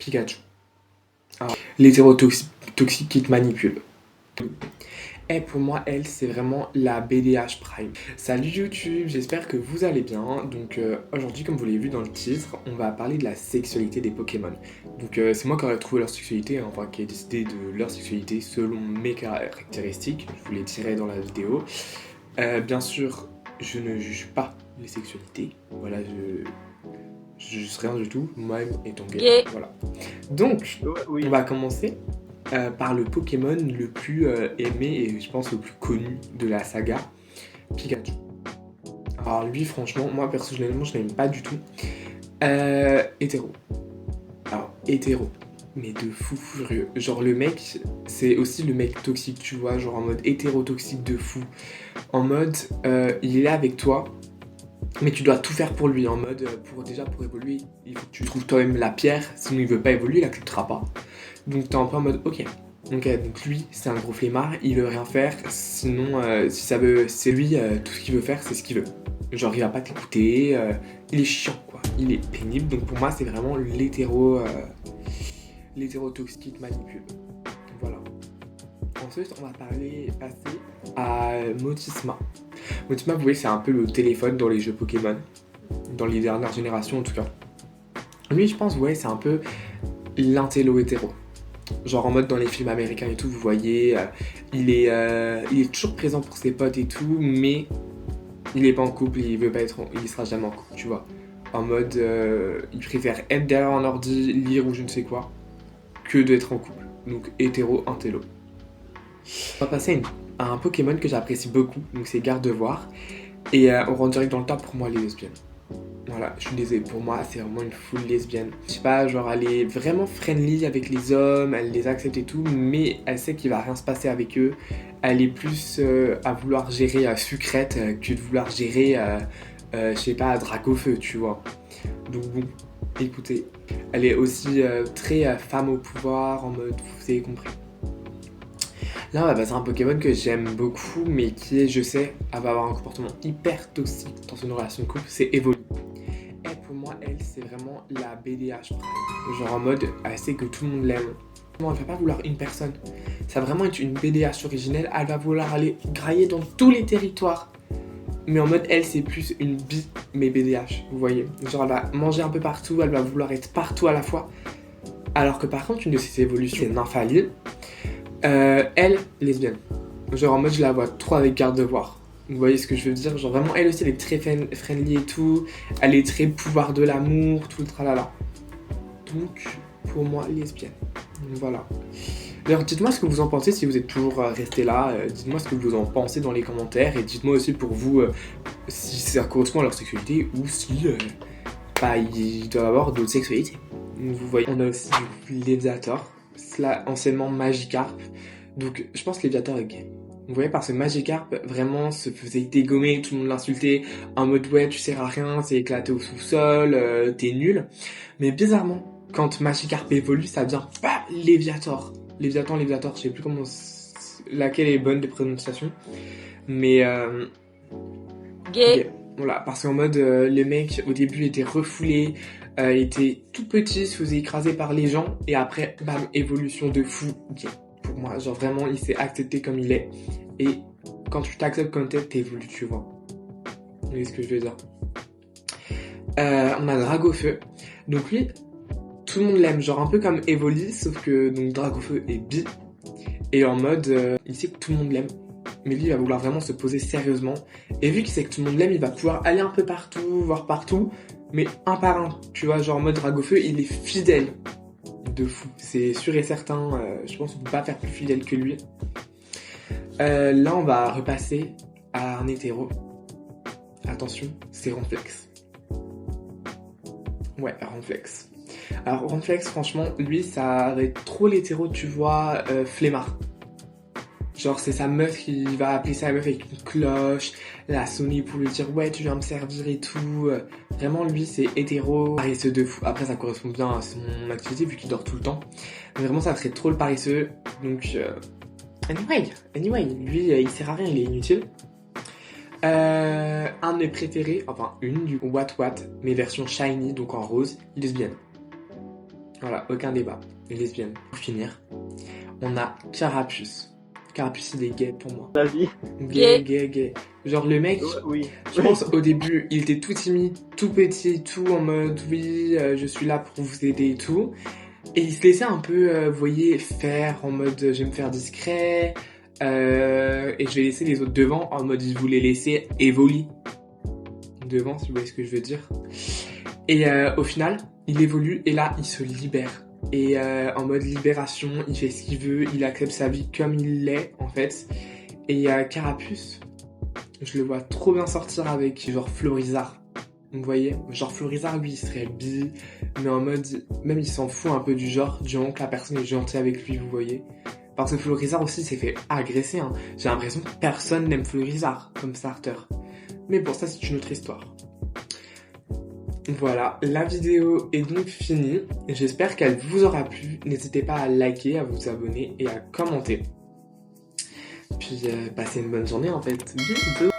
Pikachu. Alors, l'hétérotoxique qui te manipule. Et pour moi, elle, c'est vraiment la BDH Prime. Salut YouTube, j'espère que vous allez bien. Donc aujourd'hui, comme vous l'avez vu dans le titre, on va parler de la sexualité des Pokémon. Donc c'est moi qui aurais trouvé leur sexualité, enfin qui ai décidé de leur sexualité selon mes caractéristiques. Je vous les dirai dans la vidéo. Bien sûr, je ne juge pas les sexualités. Voilà, je juge rien du tout, moi-même étant gay. Voilà. Donc, Oui. on va commencer par le Pokémon le plus aimé et je pense le plus connu de la saga, Pikachu. Alors lui, franchement, moi personnellement, je l'aime pas du tout. Hétéro. Alors, hétéro. Mais de fou furieux. Genre le mec, c'est aussi le mec toxique, tu vois, genre en mode hétérotoxique de fou. En mode, il est là avec toi, mais tu dois tout faire pour lui. En mode, pour évoluer, il faut que tu trouves toi-même la pierre, sinon il veut pas évoluer, il acceptera pas. Donc t'es un peu en mode, ok. Donc lui, c'est un gros flemmard, il veut rien faire, sinon, si ça veut, c'est lui, tout ce qu'il veut faire, c'est ce qu'il veut. Genre, il va pas t'écouter, il est chiant, quoi. Il est pénible, donc pour moi, c'est vraiment l'hétérotoxique qui te manipule. Voilà. Ensuite, on va passer à Motisma. Motisma, vous voyez, c'est un peu le téléphone dans les jeux Pokémon, dans les dernières générations en tout cas. Lui, je pense, ouais, c'est un peu l'intello hétéro. Genre en mode dans les films américains et tout, vous voyez, il est toujours présent pour ses potes et tout, mais il est pas en couple, il sera jamais en couple, tu vois. En mode, il préfère être derrière un ordi, lire ou je ne sais quoi, que d'être en couple. Donc hétéro, intello. On va passer à un Pokémon que j'apprécie beaucoup, donc c'est Gardevoir. Et on rentre direct dans le top pour moi, les lesbiennes. Voilà, je suis désolé, pour moi, c'est vraiment une full lesbienne. Je sais pas, genre, elle est vraiment friendly avec les hommes, elle les accepte et tout, mais elle sait qu'il va rien se passer avec eux. Elle est plus à vouloir gérer Sucrète que de vouloir gérer, je sais pas, Dracofeu, tu vois. Donc bon, écoutez, elle est aussi très femme au pouvoir, en mode, vous avez compris. Là, on va passer à un Pokémon que j'aime beaucoup, mais qui est, je sais, elle va avoir un comportement hyper toxique dans une relation de couple, c'est Evoli. Et pour moi, elle, c'est vraiment la BDH Prime. Genre en mode, elle sait que tout le monde l'aime. Elle va pas vouloir une personne. Ça va vraiment être une BDH originelle, elle va vouloir aller grailler dans tous les territoires. Mais en mode, elle, c'est plus une bi, mais BDH, vous voyez. Genre, elle va manger un peu partout, elle va vouloir être partout à la fois. Alors que par contre, une de ses évolutions, c'est Nymphalil. Elle, lesbienne. Genre en mode je la vois trop avec Gardevoir. Vous voyez ce que je veux dire? Genre vraiment elle aussi elle est très friendly et tout. Elle est très pouvoir de l'amour, tout le tralala. Donc pour moi lesbienne. Donc voilà. D'ailleurs dites-moi ce que vous en pensez si vous êtes toujours resté là. Dites-moi ce que vous en pensez dans les commentaires. Et dites-moi aussi pour vous si ça correspond à leur sexualité ou si ils doivent avoir d'autres sexualités. Donc, vous voyez. On a aussi Léviator. Cela anciennement Magikarp. Donc je pense que Léviator est gay. Vous voyez, parce que Magikarp vraiment se faisait dégommer, tout le monde l'insultait en mode ouais tu sers à rien, c'est éclaté au sous-sol, t'es nul. Mais bizarrement, quand Magikarp évolue, ça devient Léviator. Léviator, je sais plus laquelle est bonne de prononciation. Mais gay. Voilà, parce qu'en mode le mec au début était refoulé, il était tout petit, se faisait écraser par les gens, et après, bam, évolution de fou, gay. Pour moi, genre vraiment, il s'est accepté comme il est, et quand tu t'acceptes comme tel, t'évolues, tu vois. Vous voyez ce que je veux dire? On a Dragofeu, donc lui, tout le monde l'aime, genre un peu comme Evoli, sauf que donc Dragofeu est bi, et en mode, il sait que tout le monde l'aime. Mais lui, il va vouloir vraiment se poser sérieusement. Et vu qu'il sait que tout le monde l'aime, il va pouvoir aller un peu partout, voir partout, mais un par un. Tu vois, genre en mode Dragofeu, il est fidèle. De fou. C'est sûr et certain. Je pense qu'on peut pas faire plus fidèle que lui. Là, on va repasser à un hétéro. Attention, c'est Ronflex. Ouais, Ronflex. Alors, Ronflex, franchement, lui, ça va être trop l'hétéro, tu vois, flemmard. Genre c'est sa meuf qui va appeler sa meuf avec une cloche, la sonner pour lui dire ouais tu viens me servir et tout. Vraiment lui c'est hétéro, paresseux de fou. Après ça correspond bien à son activité vu qu'il dort tout le temps. Mais vraiment ça serait trop le paresseux. Donc anyway, lui il sert à rien, il est inutile. Un de mes préférés, enfin une du What, mais version shiny, donc en rose, lesbienne. Voilà, aucun débat. Lesbienne. Pour finir, on a Carapuce. Carapuce, il est gay pour moi. La vie. Gay. Genre le mec, Oui. je pense au début, il était tout timide, tout petit, tout en mode oui, je suis là pour vous aider et tout. Et il se laissait un peu, vous voyez, faire en mode je vais me faire discret et je vais laisser les autres devant en mode je voulais laisser évoluer devant, si vous voyez ce que je veux dire. Et au final, il évolue et là, il se libère. Et en mode libération, il fait ce qu'il veut, il accepte sa vie comme il l'est en fait. Et Carapuce, je le vois trop bien sortir avec genre Florizard. Vous voyez, genre Florizard, lui, il serait bi, mais en mode, même il s'en fout un peu du genre, du moment que la personne est gentille avec lui, vous voyez. Parce que Florizard aussi s'est fait agresser, hein. J'ai l'impression que personne n'aime Florizard comme starter. Mais bon, ça c'est une autre histoire. Voilà, la vidéo est donc finie. J'espère qu'elle vous aura plu. N'hésitez pas à liker, à vous abonner et à commenter. Puis passez une bonne journée en fait. Bisous.